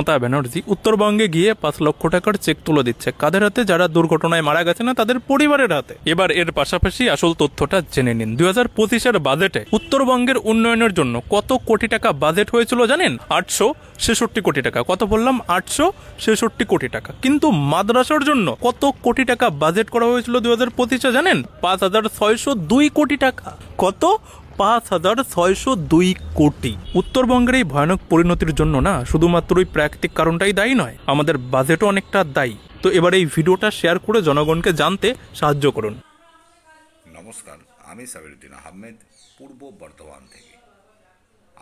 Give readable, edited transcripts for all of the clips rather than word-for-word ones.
মমতা ব্যানার্জি উত্তরবঙ্গে গিয়ে 5 লক্ষ টাকার চেক তুলে দিচ্ছে। কাদের হাতে? যারা দুর্ঘটনায় মারা গেছে না তাদের পরিবারের হাতে। এবার এর পাশাপাশি আসল তথ্যটা জেনে নিন। 2025-এর বাজেটে উত্তরবঙ্গের উন্নয়নের জন্য কত কোটি টাকা বাজেট হয়েছিল জানেন? 866 কোটি টাকা। কত বললাম? 866 কোটি টাকা। কিন্তু মাদ্রাসার জন্য কত কোটি টাকা বাজেট করা হয়েছিল 2025-এ জানেন? 5602 কোটি টাকা। কত? 5602 কোটি। উত্তরবঙ্গের এই ভয়ানক পরিণতির জন্য না শুধুমাত্র ওই প্রাকৃতিক কারণটাই দায়ী নয়, আমাদের বাজেটও অনেকটা দায়ী। তো এবার এই ভিডিওটা শেয়ার করে জনগণকে জানতে সাহায্য করুন। নমস্কার, আমি সাবিরুদ্দিন আহমেদ, পূর্ব বর্ধমান থেকে।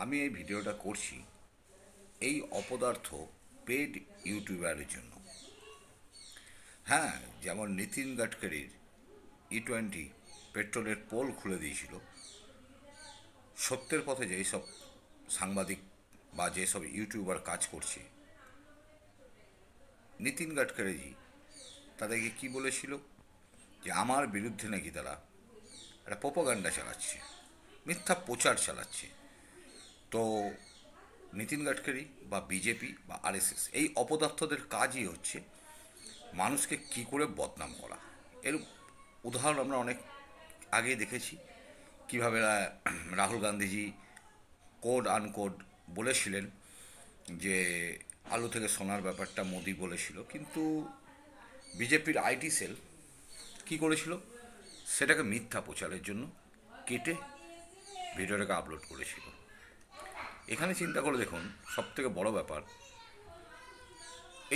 আমি এই ভিডিওটা করছি এই অপদার্থ পেড ইউটিউবারের জন্য। হ্যাঁ, যেমন নীতিন গাডকারির E20 পেট্রোলের পোল খুলে দিয়েছিল, সত্যের পথে যেসব সাংবাদিক বা যেসব ইউটিউবার কাজ করছে, নীতিন গাডকারিজি তাদেরকে কি বলেছিল যে আমার বিরুদ্ধে নাকি তারা একটা প্রোপাগান্ডা চালাচ্ছে, মিথ্যা প্রচার চালাচ্ছে। তো নীতিন গাডকারি বা বিজেপি বা RSS এই অপদার্থদের কাজই হচ্ছে মানুষকে কি করে বদনাম করা। এর উদাহরণ আমরা অনেক আগে দেখেছি, কীভাবে রাহুল গান্ধীজি কোড আনকোড বলেছিলেন যে আলু থেকে সোনার ব্যাপারটা মোদি বলেছিল, কিন্তু বিজেপির IT সেল কী করেছিল, সেটাকে মিথ্যা প্রচারের জন্য কেটে ভিডিওটাকে আপলোড করেছিল। এখানে চিন্তা করে দেখুন, সবথেকে বড় ব্যাপার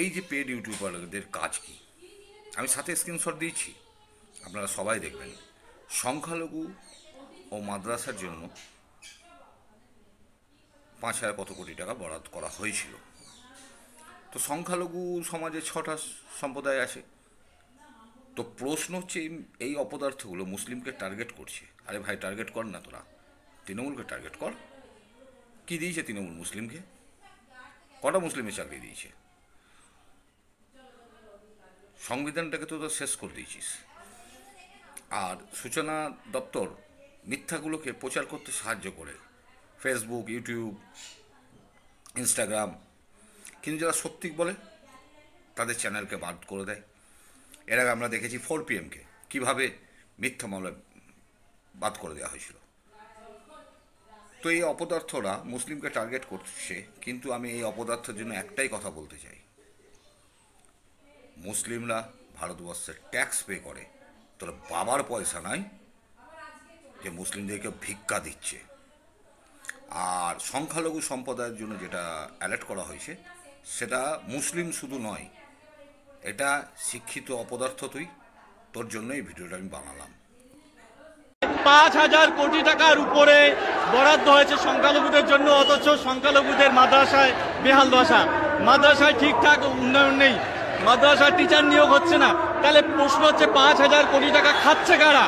এই যে পেড ইউটিউবারদের কাজ কি। আমি সাথে স্ক্রিনশট দিয়েছি, আপনারা সবাই দেখবেন। সংখ্যালঘু ও মাদ্রাসার জন্য 5,000 কত কোটি টাকা বরাদ্দ করা হয়েছিল। তো সংখ্যালঘু সমাজে 6টা সম্প্রদায় আছে। তো প্রশ্ন হচ্ছে এই অপদার্থগুলো মুসলিমকে টার্গেট করছে। আরে ভাই, টার্গেট কর না, তোরা তৃণমূলকে টার্গেট কর। কি দিয়েছে তৃণমূল মুসলিমকে? কটা মুসলিমের চাকরি দিয়েছে? সংবিধানটাকে তো শেষ করে দিয়েছিস। আর সূচনা দপ্তর মিথ্যাগুলোকে প্রচার করতে সাহায্য করে, ফেসবুক, ইউটিউব, ইনস্টাগ্রাম। কিন্তু যারা সত্যি বলে তাদের চ্যানেলকে বাদ করে দেয়। এর আগে আমরা দেখেছি 4PM-কে কীভাবে মিথ্যা মামলায় বাদ করে দেওয়া হয়েছিল। তো এই অপদার্থরা মুসলিমকে টার্গেট করছে, কিন্তু আমি এই অপদার্থের জন্য একটাই কথা বলতে চাই। মুসলিমরা ভারতবর্ষের ট্যাক্স পে করে, তোর বাবার পয়সা নাই যে মুসলিমদেরকে ভিক্ষা দিচ্ছে। আর সংখ্যালঘু সম্প্রদায়ের জন্য যেটা অ্যালার্ট করা হয়েছে, সেটা মুসলিম শুধু নয়, এটা শিক্ষিত অপদার্থ। তোর জন্য এই ভিডিওটা আমি বানালাম। 5,000 কোটি টাকার উপরে বরাদ্দ হয়েছে সংখ্যালঘুদের জন্য, অথচ সংখ্যালঘুদের মাদ্রাসায় বেহাল দশা। মাদ্রাসায় ঠিকঠাক উন্নয়ন নেই, মাদ্রাসায় টিচার নিয়োগ হচ্ছে না। তাহলে প্রশ্ন হচ্ছে 5,000 কোটি টাকা খাচ্ছে কারা?